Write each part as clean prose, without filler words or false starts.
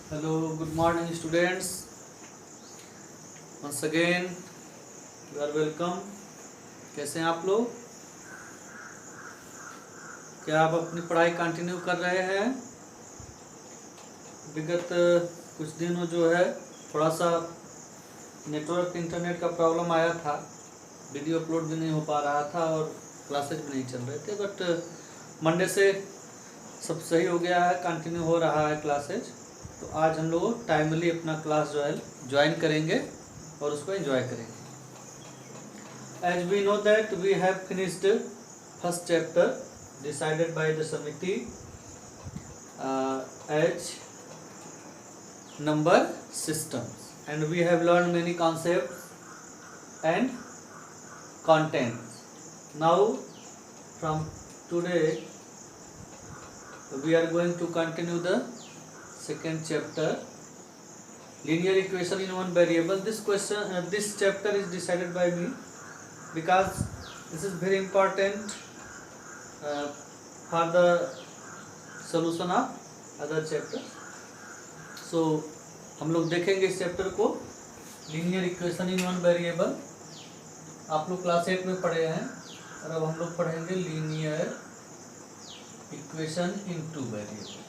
Hello, good morning students. Once again, you are welcome. कैसे हैं आप लोग? क्या आप अपनी पढ़ाई कंटिन्यू कर रहे हैं? विगत कुछ दिनों जो है थोड़ा सा नेटवर्क इंटरनेट का प्रॉब्लम आया था, वीडियो अपलोड भी नहीं हो पा रहा था और क्लासेज भी नहीं चल रहे थे, बट मंडे से सब सही हो गया है, कंटिन्यू हो रहा है क्लासेज। तो आज हम लोग टाइमली अपना क्लास जो है ज्वाइन करेंगे और उसको एंजॉय करेंगे। As we know that we have finished first chapter decided by the समिति as number systems, and we have learned many concepts and contents. Now from today we are going to continue the second chapter, linear equation in one variable. This chapter is decided by me because this is very important for the solution of other chapters. सो हम लोग देखेंगे इस chapter को, linear equation in one variable. आप लोग class 8 में पढ़े हैं और अब हम लोग पढ़ेंगे linear equation in two variable.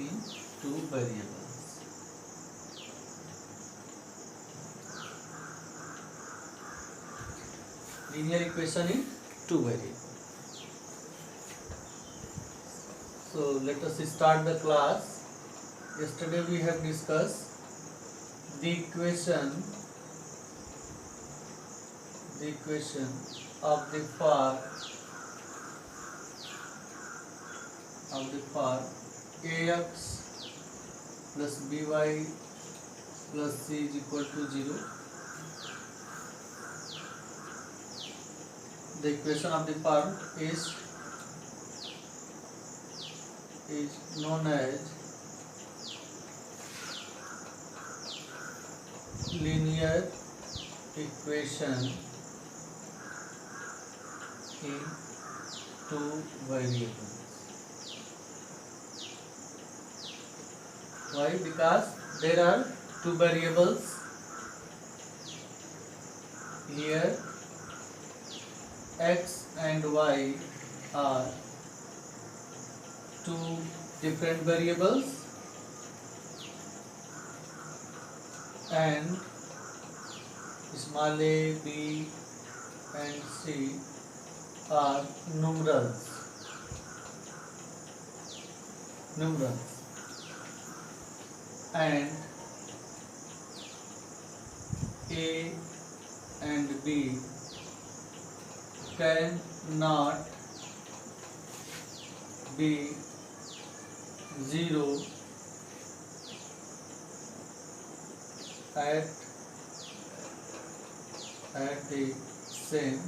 In two variables, linear equation in two variable. So let us start the class. Yesterday we have discussed the equation of the form ax plus by plus c is equal to 0. The equation of the form is known as linear equation in two variables. Why? Because there are two variables here, x and y are two different variables, and small a, b and c are numerals, and a and b cannot be 0 at the same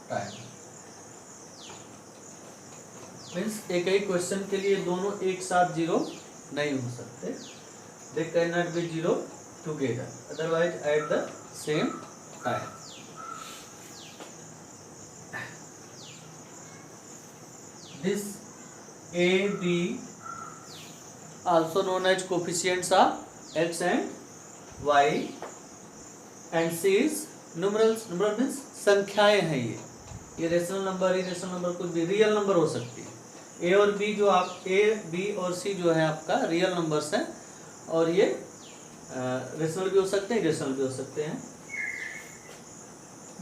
time। Means एक ही question के लिए दोनों एक साथ 0 नहीं हो सकते, they can not be 0 together, otherwise at the same time. This a b also known as coefficients of x and y, and c is numerals. numeral means संख्याएं हैं। ये रेशनल नंबर, इरेशनल नंबर, कुछ भी real number हो सकती है। a और b जो आप a b और c जो है आपका रियल नंबर्स हैं, और ये रेशनल भी हो सकते हैं, इरेशनल भी हो सकते हैं।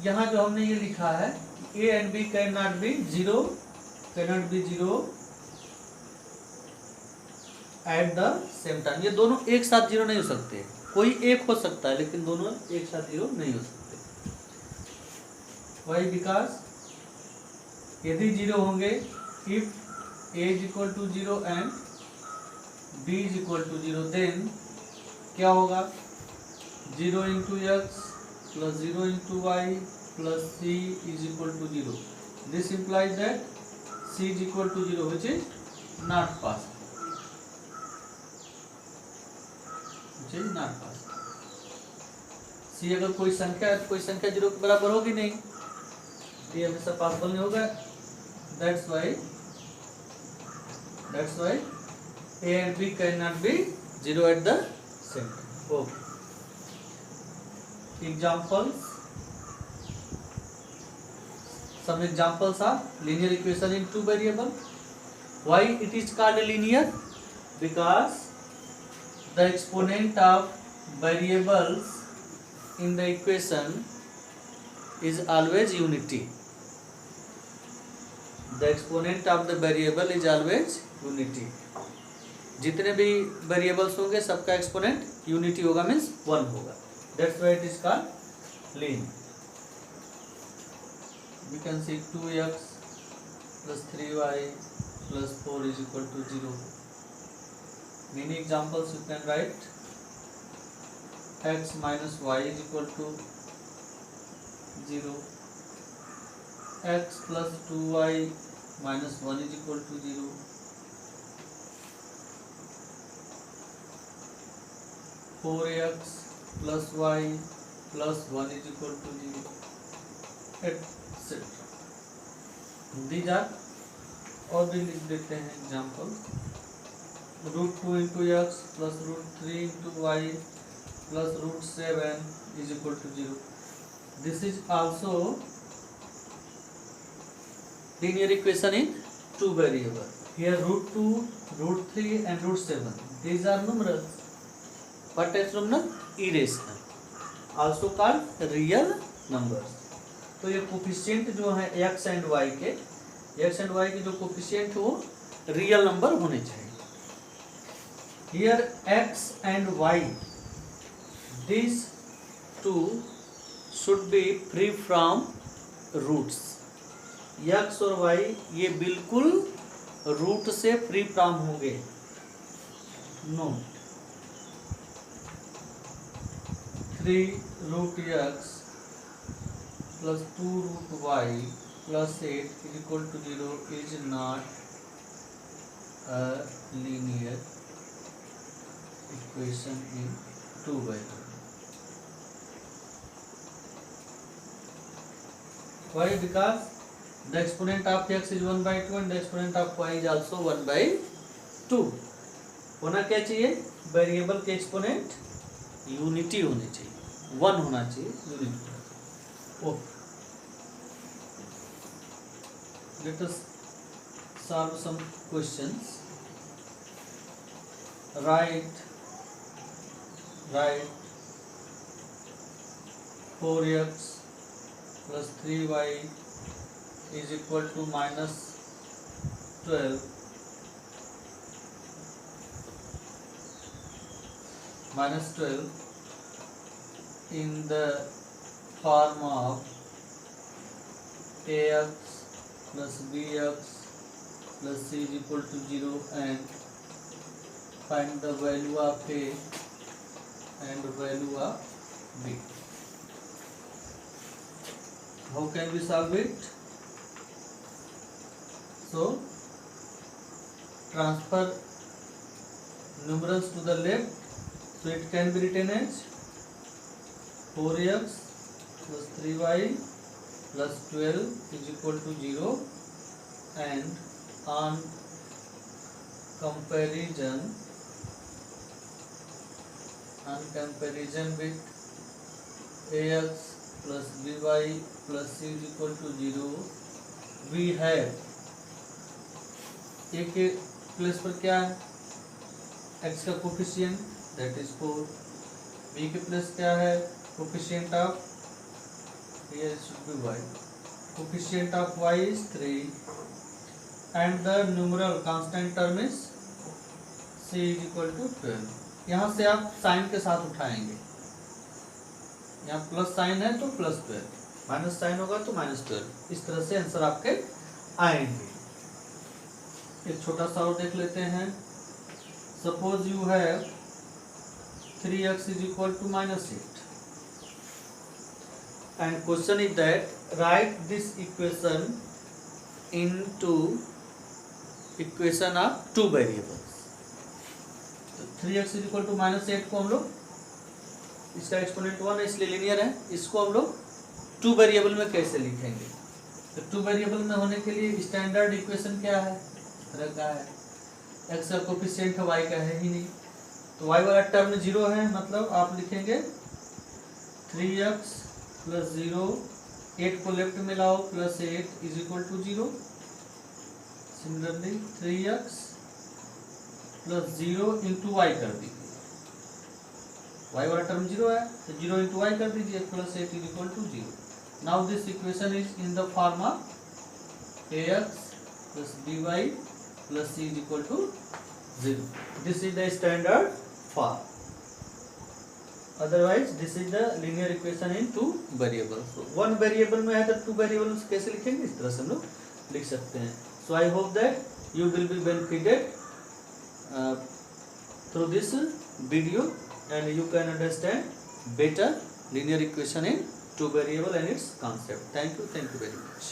यहाँ जो हमने ये लिखा है a and b can not be 0 at the same time. ये दोनों एक साथ 0 नहीं हो सकते, कोई एक हो सकता है लेकिन दोनों एक साथ 0 नहीं हो सकते। वाई? बिकॉज यदि 0 होंगे, if a is equal to 0 and b is equal to 0, then क्या होगा? 0 into x plus 0 into y plus c is equal to 0। This implies that c is equal to 0, which is not possible, c अगर कोई संख्या है तो कोई संख्या 0 के बराबर होगी नहीं, ये हमेशा पॉसिबल नहीं होगा। that's why a and b cannot be 0 at the center. Okay. Examples. Some examples are linear equation in two variable. Why it is called linear? Because the exponent of variables in the equation is always unity. The exponent of the variable is always unity. जितने भी variables होंगे सबका exponent unity होगा, means 1 होगा. That's why it is called linear. We can see 2x plus 3y plus 4 is equal to 0. Many examples you can write. X minus y is equal to 0. X plus 2y minus 1 is equal to 0. Four x plus y plus 1 is equal to 0, etc. These are, और भी लिख देते हैं example. √2 into x plus √3 into y plus √7 is equal to 0. This is also linear equation in two variables. Here √2, √3 and √7. These are numerals. What type of number? Irrational. Also called real numbers. तो ये coefficient जो है x and y के जो coefficient वो real number होने चाहिए. Here x and y, these two should be free from roots. x और y ये बिल्कुल रूट से फ्री फ्रॉम होंगे. No. 3√x plus 2√y plus 8 is equal to 0 is not a linear equation in two variables. Why? Because the exponent of x is 1/2 and the exponent of y is also 1/2. होना क्या चाहिए? Variable के exponent unity होनी चाहिए, 1 होना चाहिए, unity. Okay. Let us solve some questions. Write 4x plus 3y is equal to minus 12 in the form of ax plus bx plus c is equal to 0 and find the value of a and value of b. How can we solve it? So transfer numerals to the left, so it can be written as 4x plus 3y plus 12 is equal to 0 and on comparison with ax plus by plus c is equal to 0 we have a के place पर क्या है? x का coefficient that is 4. b के place क्या है? Coefficient of here should be y. Coefficient of y is 3 and the numeral constant term is c is equal to 12. यहाँ से आप साइन के साथ उठाएंगे. यहाँ प्लस साइन है तो प्लस 12, माइनस साइन होगा तो माइनस 12. इस तरह से आंसर आपके आएंगे. एक छोटा सा और देख लेते हैं. Suppose you have 3x is equal to minus 8. And question is that write this equation into equation of two variables. तो 3x is equal to minus 8 को हम लोग, इसका एक्सपोनेंट 1 है इसलिए लीनियर है, इसको हम लोग टू वेरिएबल में कैसे लिखेंगे? तो टू वेरिएबल में होने के लिए स्टैंडर्ड इक्वेशन क्या है, इस तरह का है, एक्स का कोफिशिएंट है, वाई का है ही नहीं, तो वाई वाला टर्म 0 है, मतलब आप लिखेंगे 3x + 0, 8 को लेफ्ट में लाओ +8 = 0। सिमिलरली 3x + 0 × y कर दीजिए, y वाला टर्म 0 है तो 0 × y कर दीजिए, +8 = 0। Now this equation is in the form of ax + by + c = 0। This is the standard form, otherwise this is the linear equation in two variables. One variable में है तो टू वेरिएबल्स कैसे लिखेंगे, इस तरह से हम लोग लिख सकते हैं। So I hope that you will be benefited through this video and you can understand better linear equation in two variable and its concept. Thank you very much.